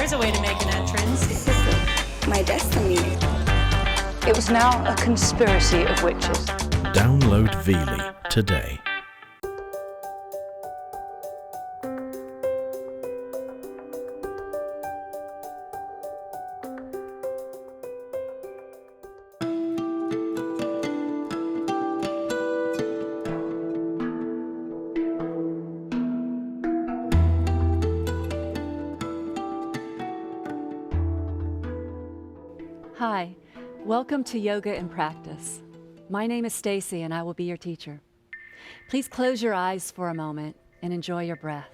there's a way to make an entrance. This is my destiny. It was now a conspiracy of witches. Download Veely today. Hi, welcome to Yoga in Practice. My name is Stacey and I will be your teacher. Please close your eyes for a moment and enjoy your breath.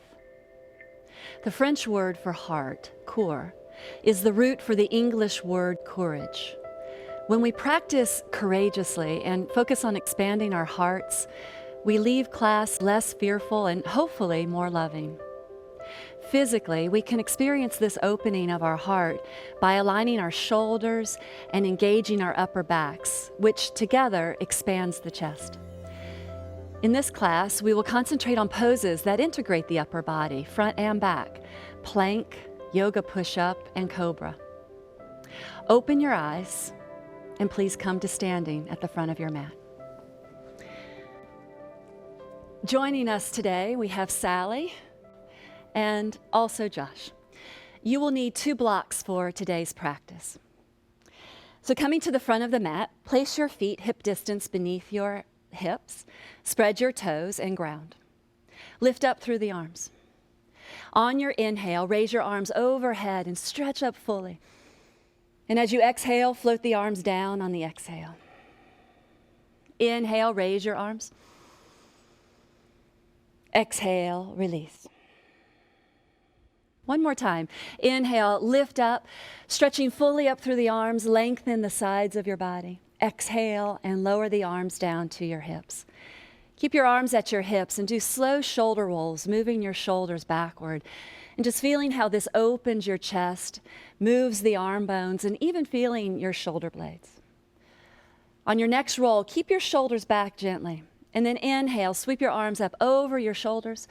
The French word for heart, cœur, is the root for the English word courage. When we practice courageously and focus on expanding our hearts, we leave class less fearful and hopefully more loving. Physically, we can experience this opening of our heart by aligning our shoulders and engaging our upper backs, which together expands the chest. In this class, we will concentrate on poses that integrate the upper body, front and back, plank, yoga push-up, and cobra. Open your eyes and please come to standing at the front of your mat. Joining us today, we have Sally and also Josh. You will need 2 blocks for today's practice. So coming to the front of the mat, place your feet hip distance beneath your hips, spread your toes and ground. Lift up through the arms. On your inhale, raise your arms overhead and stretch up fully. And as you exhale, float the arms down on the exhale. Inhale, raise your arms. Exhale, release. One more time. Inhale, lift up, stretching fully up through the arms, lengthen the sides of your body. Exhale and lower the arms down to your hips. Keep your arms at your hips and do slow shoulder rolls, moving your shoulders backward and just feeling how this opens your chest, moves the arm bones, and even feeling your shoulder blades. On your next roll, keep your shoulders back gently. And then inhale, sweep your arms up over your shoulders.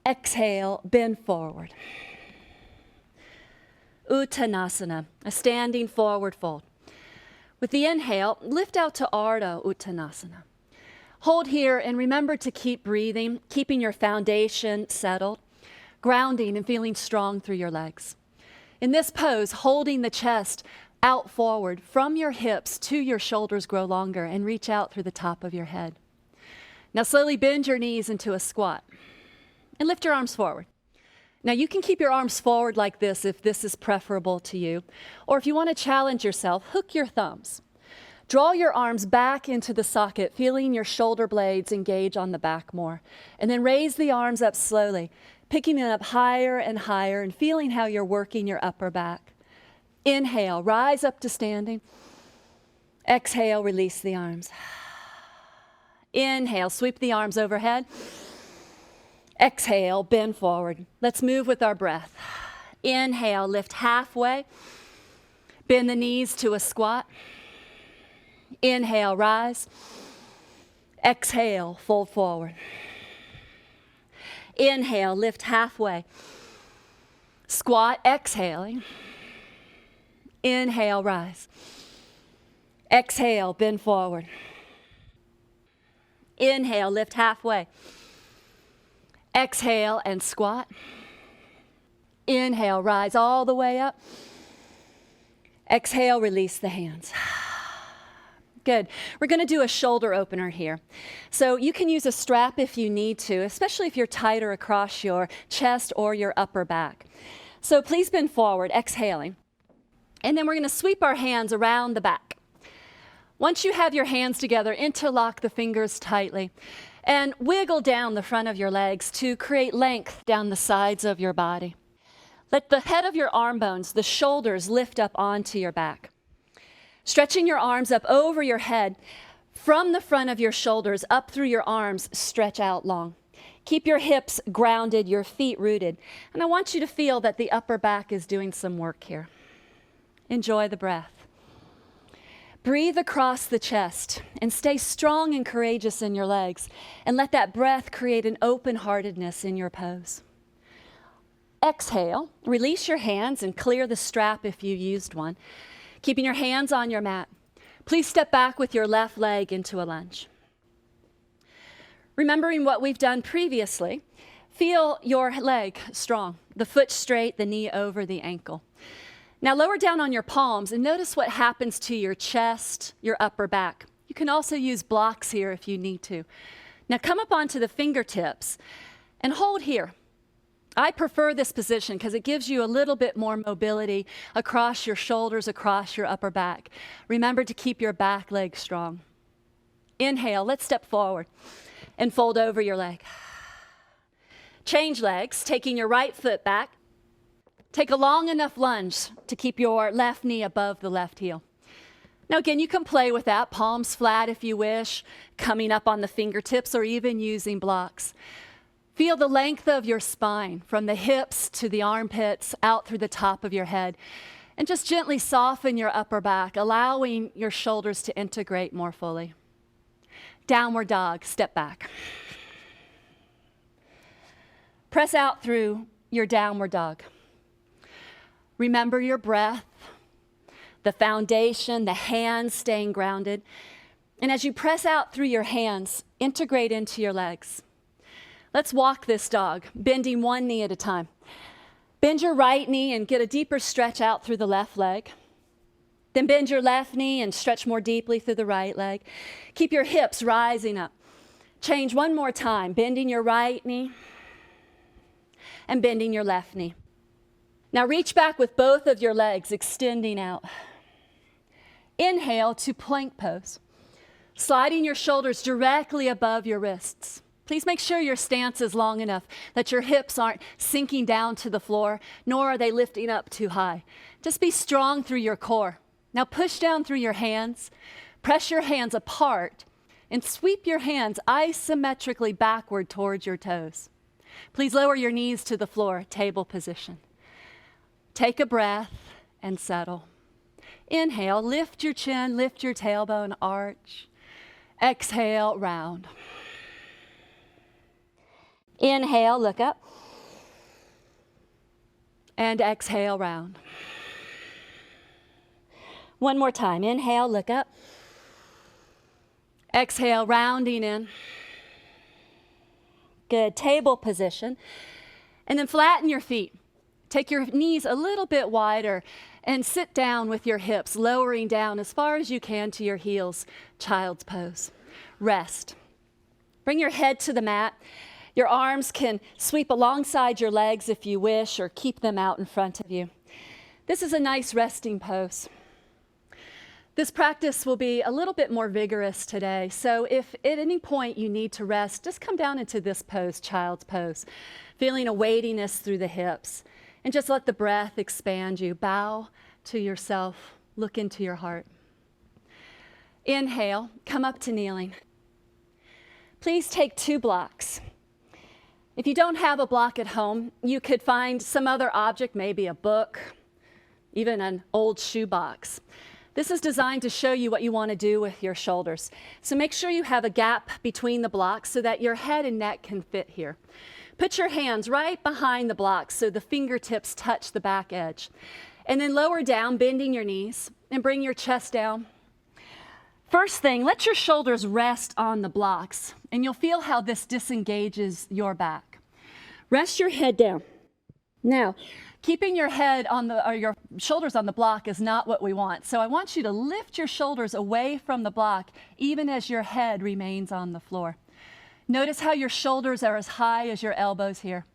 Exhale, bend forward. Uttanasana, a standing forward fold. With the inhale, lift out to Ardha Uttanasana. Hold here and remember to keep breathing, keeping your foundation settled, grounding and feeling strong through your legs. In this pose, holding the chest out forward from your hips to your shoulders grow longer and reach out through the top of your head. Now slowly bend your knees into a squat and lift your arms forward. Now you can keep your arms forward like this if this is preferable to you, or if you want to challenge yourself, hook your thumbs. Draw your arms back into the socket, feeling your shoulder blades engage on the back more, and then raise the arms up slowly, picking it up higher and higher and feeling how you're working your upper back. Inhale, rise up to standing. Exhale, release the arms. Inhale, sweep the arms overhead. Exhale, bend forward. Let's move with our breath. Inhale, lift halfway. Bend the knees to a squat. Inhale, rise. Exhale, fold forward. Inhale, lift halfway. Squat, exhaling. Inhale, rise. Exhale, bend forward. Inhale, lift halfway. Exhale and squat. Inhale, rise all the way up. Exhale, release the hands. Good. We're going to do a shoulder opener here. So you can use a strap if you need to, especially if you're tighter across your chest or your upper back. So please bend forward, exhaling. And then we're going to sweep our hands around the back. Once you have your hands together, interlock the fingers tightly and wiggle down the front of your legs to create length down the sides of your body. Let the head of your arm bones, the shoulders, lift up onto your back. Stretching your arms up over your head, from the front of your shoulders up through your arms, stretch out long. Keep your hips grounded, your feet rooted. And I want you to feel that the upper back is doing some work here. Enjoy the breath. Breathe across the chest and stay strong and courageous in your legs, and let that breath create an open-heartedness in your pose. exhale, release your hands and clear the strap if you used one, keeping your hands on your mat. Please step back with your left leg into a lunge. Remembering what we've done previously, feel your leg strong, the foot straight, the knee over the ankle. Now lower down on your palms and notice what happens to your chest, your upper back. You can also use blocks here if you need to. Now come up onto the fingertips and hold here. I prefer this position because it gives you a little bit more mobility across your shoulders, across your upper back. Remember to keep your back leg strong. Inhale, let's step forward and fold over your leg. Change legs, taking your right foot back. Take a long enough lunge to keep your left knee above the left heel. Now again, you can play with that, palms flat if you wish, coming up on the fingertips or even using blocks. Feel the length of your spine from the hips to the armpits out through the top of your head. And just gently soften your upper back, allowing your shoulders to integrate more fully. Downward dog, step back. Press out through your downward dog. Remember your breath, the foundation, the hands staying grounded. And as you press out through your hands, integrate into your legs. Let's walk this dog, bending one knee at a time. Bend your right knee and get a deeper stretch out through the left leg. Then bend your left knee and stretch more deeply through the right leg. Keep your hips rising up. Change one more time, bending your right knee and bending your left knee. Now reach back with both of your legs extending out. Inhale to plank pose, sliding your shoulders directly above your wrists. Please make sure your stance is long enough that your hips aren't sinking down to the floor, nor are they lifting up too high. Just be strong through your core. Now push down through your hands, press your hands apart, and sweep your hands isometrically backward towards your toes. Please lower your knees to the floor, table position. Take a breath and settle. Inhale, lift your chin, lift your tailbone, arch. Exhale, round. Inhale, look up. And exhale, round. One more time. Inhale, look up. Exhale, rounding in. Good. Table position. And then flatten your feet. Take your knees a little bit wider and sit down with your hips, lowering down as far as you can to your heels. Child's pose. Rest. Bring your head to the mat. Your arms can sweep alongside your legs if you wish, or keep them out in front of you. This is a nice resting pose. This practice will be a little bit more vigorous today, so if at any point you need to rest, just come down into this pose, child's pose, feeling a weightiness through the hips, and just let the breath expand you. Bow to yourself, look into your heart. Inhale, come up to kneeling. Please take 2 blocks. If you don't have a block at home, you could find some other object, maybe a book, even an old shoebox. This is designed to show you what you want to do with your shoulders. So make sure you have a gap between the blocks so that your head and neck can fit here. Put your hands right behind the blocks so the fingertips touch the back edge. And then lower down, bending your knees, and bring your chest down. First thing, let your shoulders rest on the blocks, and you'll feel how this disengages your back. Rest your head down. Now, keeping your head on or your shoulders on the block is not what we want. So I want you to lift your shoulders away from the block, even as your head remains on the floor. Notice how your shoulders are as high as your elbows here.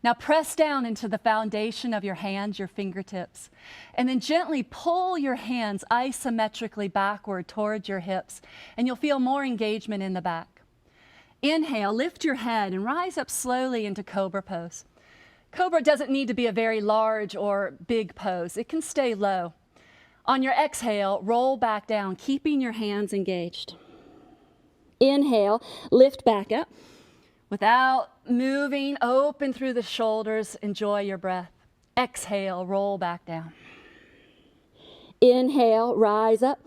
Now press down into the foundation of your hands, your fingertips, and then gently pull your hands isometrically backward towards your hips, and you'll feel more engagement in the back. Inhale, lift your head and rise up slowly into Cobra Pose. Cobra doesn't need to be a very large or big pose. It can stay low. On your exhale, roll back down, keeping your hands engaged. Inhale, lift back up. Without moving, open through the shoulders, enjoy your breath. Exhale, roll back down. Inhale, rise up.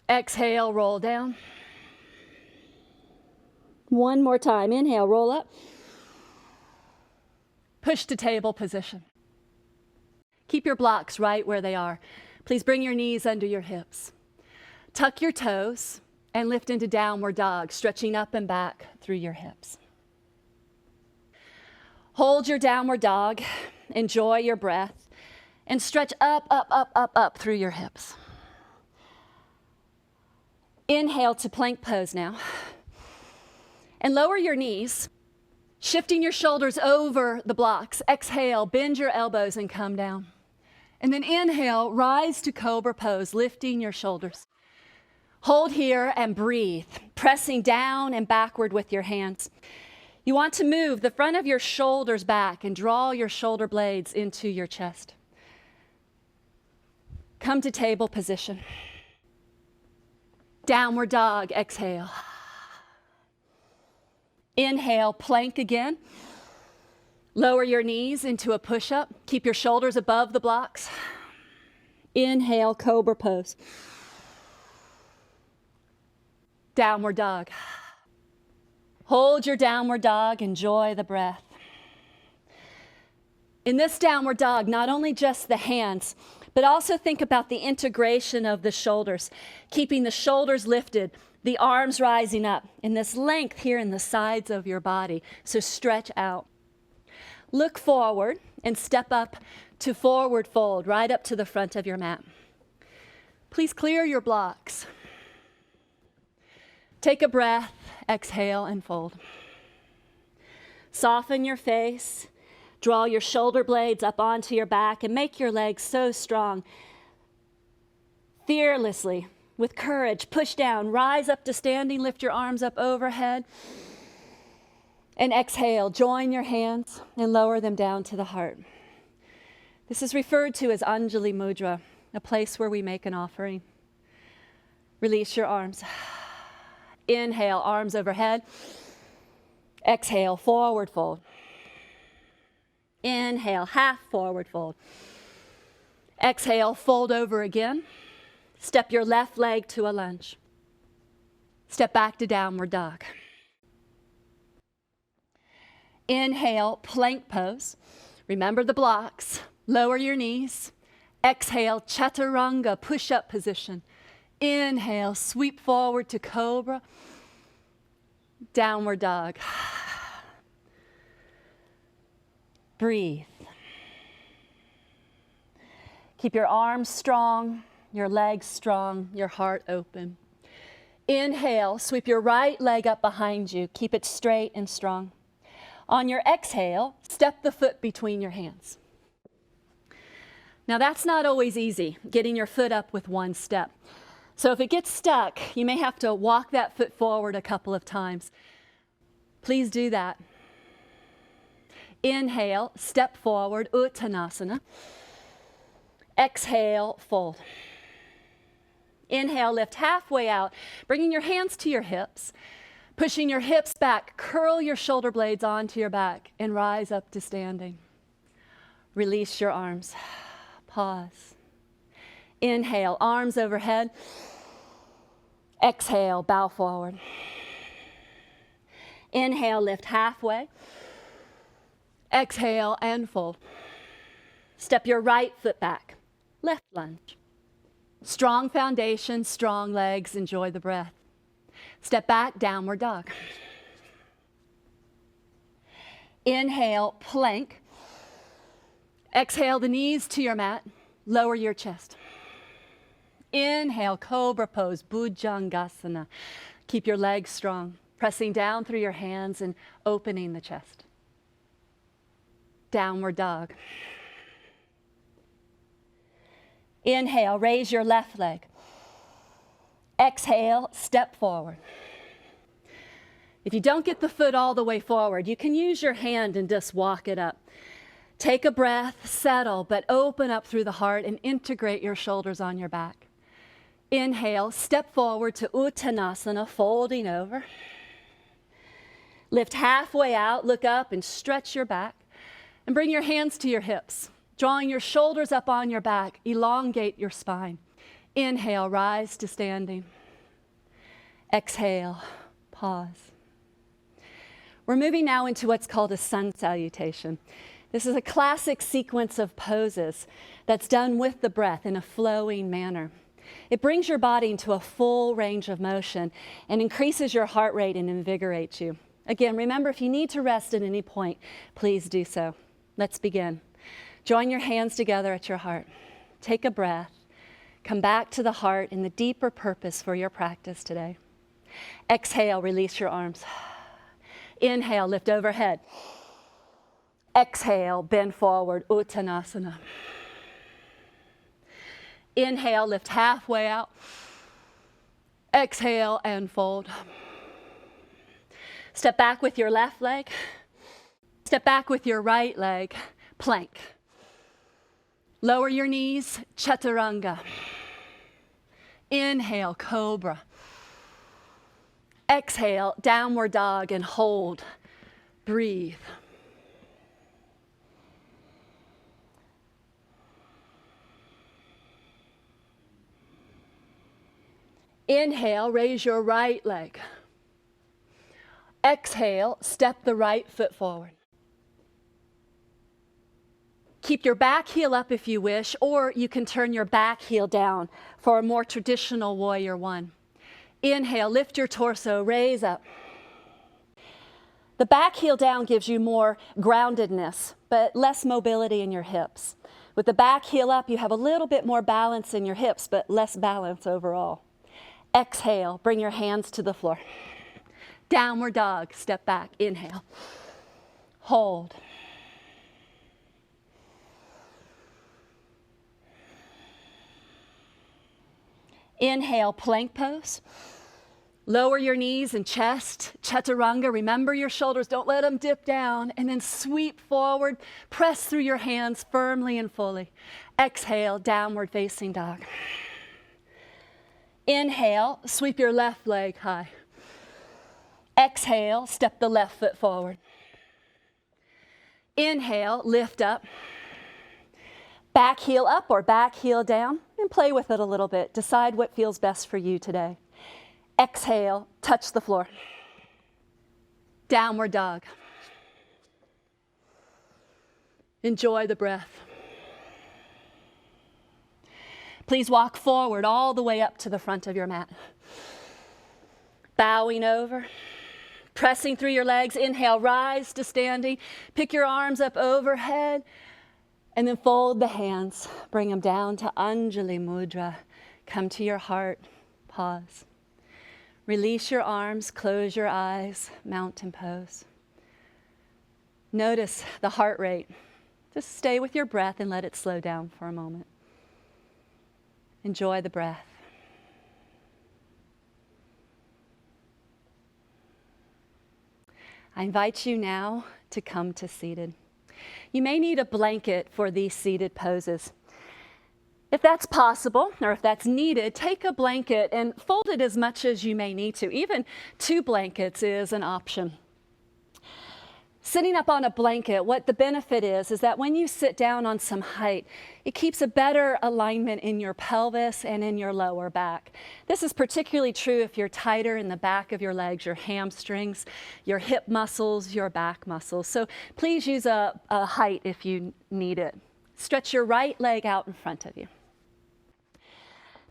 Exhale, roll down. One more time. Inhale, roll up. Push to table position. Keep your blocks right where they are. Please bring your knees under your hips. Tuck your toes and lift into downward dog, stretching up and back through your hips. Hold your downward dog, enjoy your breath, and stretch up, up, up, up, up through your hips. Inhale to plank pose now. And lower your knees, shifting your shoulders over the blocks. Exhale, bend your elbows and come down. And then inhale, rise to Cobra Pose, lifting your shoulders. Hold here and breathe, pressing down and backward with your hands. You want to move the front of your shoulders back and draw your shoulder blades into your chest. Come to table position. Downward dog, exhale. Inhale, plank again. Lower your knees into a push-up. Keep your shoulders above the blocks. Inhale, Cobra Pose. Downward dog. Hold your downward dog, enjoy the breath. In this downward dog, not only just the hands, but also think about the integration of the shoulders, keeping the shoulders lifted, the arms rising up, and this length here in the sides of your body. So stretch out. Look forward and step up to forward fold, right up to the front of your mat. Please clear your blocks. Take a breath, exhale and fold. Soften your face, draw your shoulder blades up onto your back and make your legs so strong. Fearlessly, with courage, push down, rise up to standing, lift your arms up overhead. And exhale, join your hands and lower them down to the heart. This is referred to as Anjali Mudra, a place where we make an offering. Release your arms. Inhale, arms overhead. Exhale, forward fold. Inhale, half forward fold. Exhale, fold over again. Step your left leg to a lunge. Step back to downward dog. Inhale, plank pose. Remember the blocks. Lower your knees. Exhale, chaturanga, push-up position. Inhale, sweep forward to cobra. Downward dog. Breathe. Keep your arms strong, your legs strong, your heart open. Inhale, sweep your right leg up behind you. Keep it straight and strong. On your exhale, step the foot between your hands. Now that's not always easy, getting your foot up with one step. So if it gets stuck, you may have to walk that foot forward a couple of times. Please do that. Inhale, step forward, Uttanasana. Exhale, fold. Inhale, lift halfway out, bringing your hands to your hips, pushing your hips back, curl your shoulder blades onto your back, and rise up to standing. Release your arms. Pause. Inhale, arms overhead. Exhale, bow forward. Inhale, lift halfway. Exhale and fold. Step your right foot back. Left lunge. Strong foundation, strong legs, enjoy the breath. Step back, downward dog. Inhale, plank. Exhale the knees to your mat. Lower your chest. Inhale, Cobra Pose, Bhujangasana. Keep your legs strong, pressing down through your hands and opening the chest. Downward dog. Inhale, raise your left leg. Exhale, step forward. If you don't get the foot all the way forward, you can use your hand and just walk it up. Take a breath, settle, but open up through the heart and integrate your shoulders on your back. Inhale, step forward to Uttanasana, folding over. Lift halfway out, look up and stretch your back. And bring your hands to your hips, drawing your shoulders up on your back, elongate your spine. Inhale, rise to standing. Exhale, pause. We're moving now into what's called a sun salutation. This is a classic sequence of poses that's done with the breath in a flowing manner. It brings your body into a full range of motion and increases your heart rate and invigorates you. Again, remember, if you need to rest at any point, please do so. Let's begin. Join your hands together at your heart. Take a breath. Come back to the heart and the deeper purpose for your practice today. Exhale, release your arms. Inhale, lift overhead. Exhale, bend forward, Uttanasana. Inhale, lift halfway out. Exhale and fold. Step back with your left leg. Step back with your right leg, plank. Lower your knees, chaturanga. Inhale, cobra. Exhale, downward dog and hold. Breathe. Inhale, raise your right leg. Exhale, step the right foot forward. Keep your back heel up if you wish, or you can turn your back heel down for a more traditional warrior one. Inhale, lift your torso, raise up. The back heel down gives you more groundedness, but less mobility in your hips. With the back heel up, you have a little bit more balance in your hips, but less balance overall. Exhale, bring your hands to the floor. Downward dog, step back, inhale. Hold. Inhale, plank pose. Lower your knees and chest, chaturanga. Remember your shoulders, don't let them dip down. And then sweep forward, press through your hands firmly and fully. Exhale, downward facing dog. Inhale, sweep your left leg high. Exhale, step the left foot forward. Inhale, lift up. Back heel up or back heel down, and play with it a little bit. Decide what feels best for you today. Exhale, touch the floor. Downward dog. Enjoy the breath. Please walk forward all the way up to the front of your mat. Bowing over, pressing through your legs. Inhale, rise to standing. Pick your arms up overhead. And then fold the hands, bring them down to Anjali Mudra. Come to your heart, pause. Release your arms, close your eyes, mountain pose. Notice the heart rate. Just stay with your breath and let it slow down for a moment. Enjoy the breath. I invite you now to come to seated. You may need a blanket for these seated poses. If that's possible, or if that's needed, take a blanket and fold it as much as you may need to. Even 2 blankets is an option. Sitting up on a blanket, what the benefit is that when you sit down on some height, it keeps a better alignment in your pelvis and in your lower back. This is particularly true if you're tighter in the back of your legs, your hamstrings, your hip muscles, your back muscles. So please use a height if you need it. Stretch your right leg out in front of you.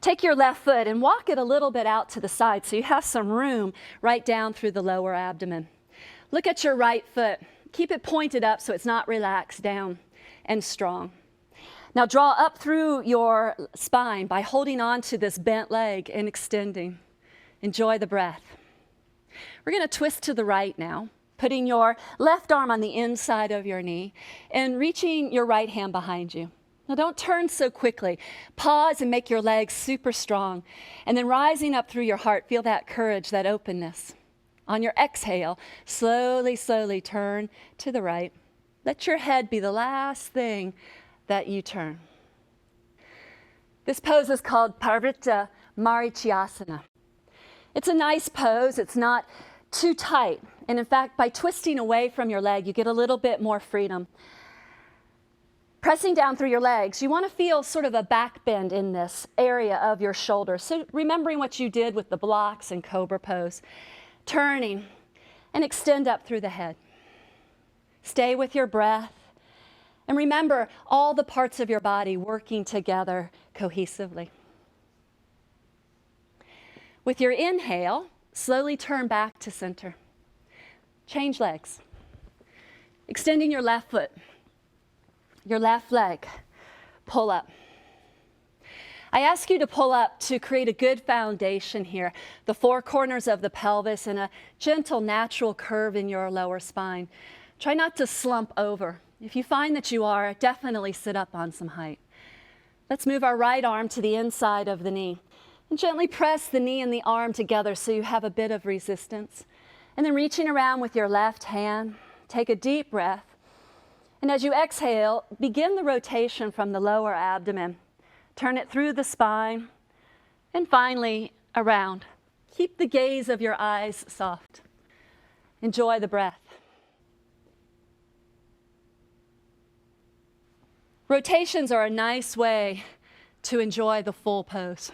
Take your left foot and walk it a little bit out to the side so you have some room right down through the lower abdomen. Look at your right foot. Keep it pointed up so it's not relaxed down and strong. Now draw up through your spine by holding on to this bent leg and extending. Enjoy the breath. We're going to twist to the right now, putting your left arm on the inside of your knee and reaching your right hand behind you. Now don't turn so quickly. Pause and make your legs super strong. And then rising up through your heart, feel that courage, that openness. On your exhale, slowly, slowly turn to the right. Let your head be the last thing that you turn. This pose is called Parvita Marichyasana. It's a nice pose. It's not too tight. And in fact, by twisting away from your leg, you get a little bit more freedom. Pressing down through your legs, you want to feel sort of a back bend in this area of your shoulder. So remembering what you did with the blocks and Cobra Pose. Turning and extend up through the head. Stay with your breath And remember all the parts of your body working together cohesively. With your inhale, slowly turn back to center. Change legs. Extending your left foot, your left leg, pull up. I ask you to pull up to create a good foundation here, the four corners of the pelvis and a gentle, natural curve in your lower spine. Try not to slump over. If you find that you are, definitely sit up on some height. Let's move our right arm to the inside of the knee and gently press the knee and the arm together so you have a bit of resistance. And then reaching around with your left hand, take a deep breath. And as you exhale, begin the rotation from the lower abdomen. Turn it through the spine and finally around. Keep the gaze of your eyes soft. Enjoy the breath. Rotations are a nice way to enjoy the full pose,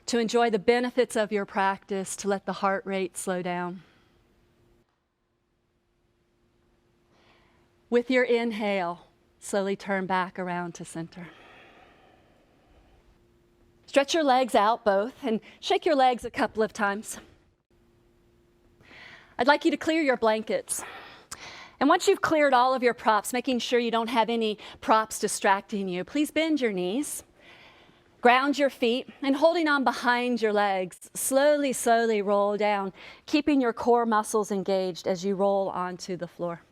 to enjoy the benefits of your practice, to let the heart rate slow down. With your inhale, slowly turn back around to center. Stretch your legs out both and shake your legs a couple of times. I'd like you to clear your blankets. And once you've cleared all of your props, making sure you don't have any props distracting you, please bend your knees, ground your feet, and holding on behind your legs, slowly, slowly roll down, keeping your core muscles engaged as you roll onto the floor.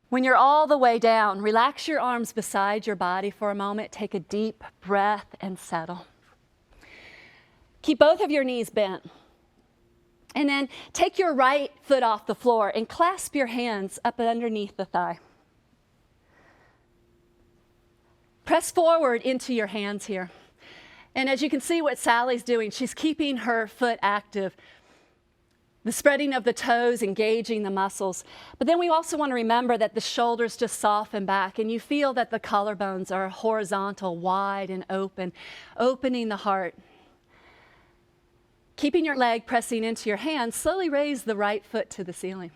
When you're all the way down, relax your arms beside your body for a moment, take a deep breath and settle. Keep both of your knees bent. And then take your right foot off the floor and clasp your hands up underneath the thigh. Press forward into your hands here. And as you can see what Sally's doing, she's keeping her foot active. The spreading of the toes, engaging the muscles. But then we also want to remember that the shoulders just soften back and you feel that the collarbones are horizontal, wide and open, opening the heart. Keeping your leg pressing into your hand, slowly raise the right foot to the ceiling.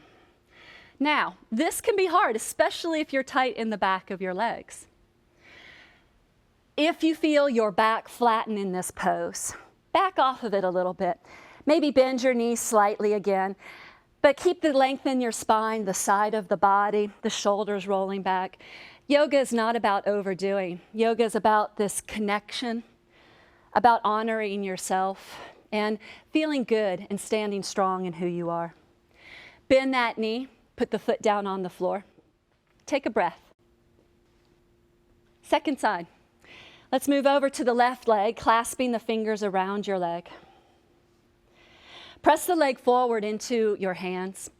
Now, this can be hard, especially if you're tight in the back of your legs. If you feel your back flatten in this pose, back off of it a little bit. Maybe bend your knees slightly again, but keep the length in your spine, the side of the body, the shoulders rolling back. Yoga is not about overdoing. Yoga is about this connection, about honoring yourself, and feeling good and standing strong in who you are. Bend that knee, put the foot down on the floor. Take a breath. Second side. Let's move over to the left leg, clasping the fingers around your leg. Press the leg forward into your hands,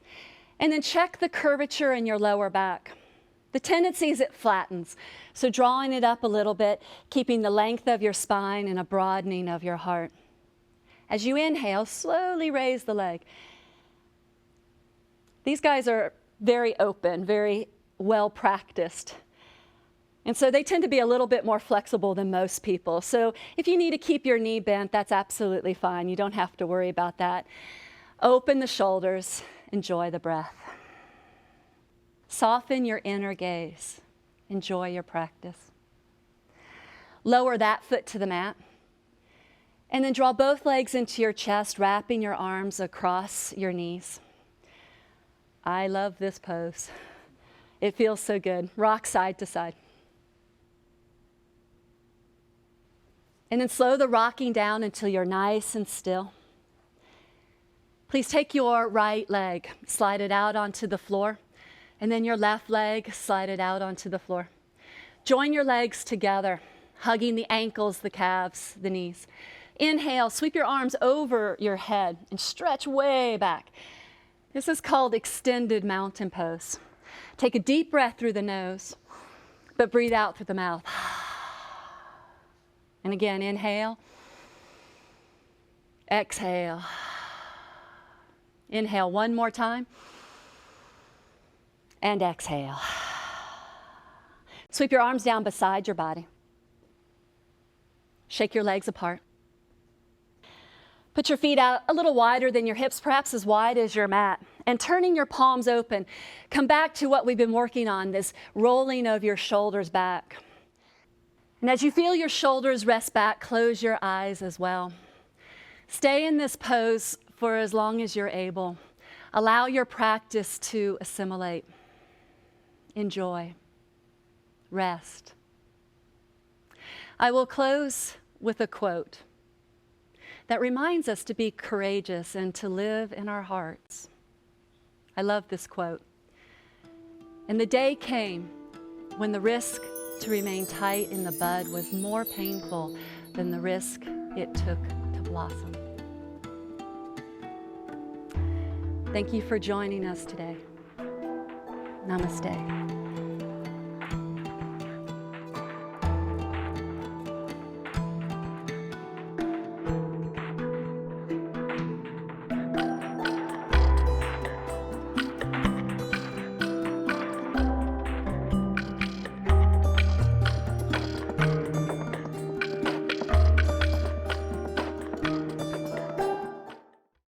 and then check the curvature in your lower back. The tendency is it flattens, so drawing it up a little bit, keeping the length of your spine and a broadening of your heart. As you inhale, slowly raise the leg. These guys are very open, very well practiced. And so they tend to be a little bit more flexible than most people. So if you need to keep your knee bent, that's absolutely fine. You don't have to worry about that. Open the shoulders, enjoy the breath. Soften your inner gaze. Enjoy your practice. Lower that foot to the mat. And then draw both legs into your chest, wrapping your arms across your knees. I love this pose. It feels so good. Rock side to side. And then slow the rocking down until you're nice and still. Please take your right leg, slide it out onto the floor, and then your left leg, slide it out onto the floor. Join your legs together, hugging the ankles, the calves, the knees. Inhale, sweep your arms over your head and stretch way back. This is called extended mountain pose. Take a deep breath through the nose, but breathe out through the mouth. And again, inhale, exhale. Inhale one more time, and exhale. Sweep your arms down beside your body. Shake your legs apart. Put your feet out a little wider than your hips, perhaps as wide as your mat. And turning your palms open, come back to what we've been working on, this rolling of your shoulders back. And as you feel your shoulders rest back, close your eyes as well. Stay in this pose for as long as you're able. Allow your practice to assimilate. Enjoy. Rest. I will close with a quote that reminds us to be courageous and to live in our hearts. I love this quote. And the day came when the risk to remain tight in the bud was more painful than the risk it took to blossom. Thank you for joining us today. Namaste.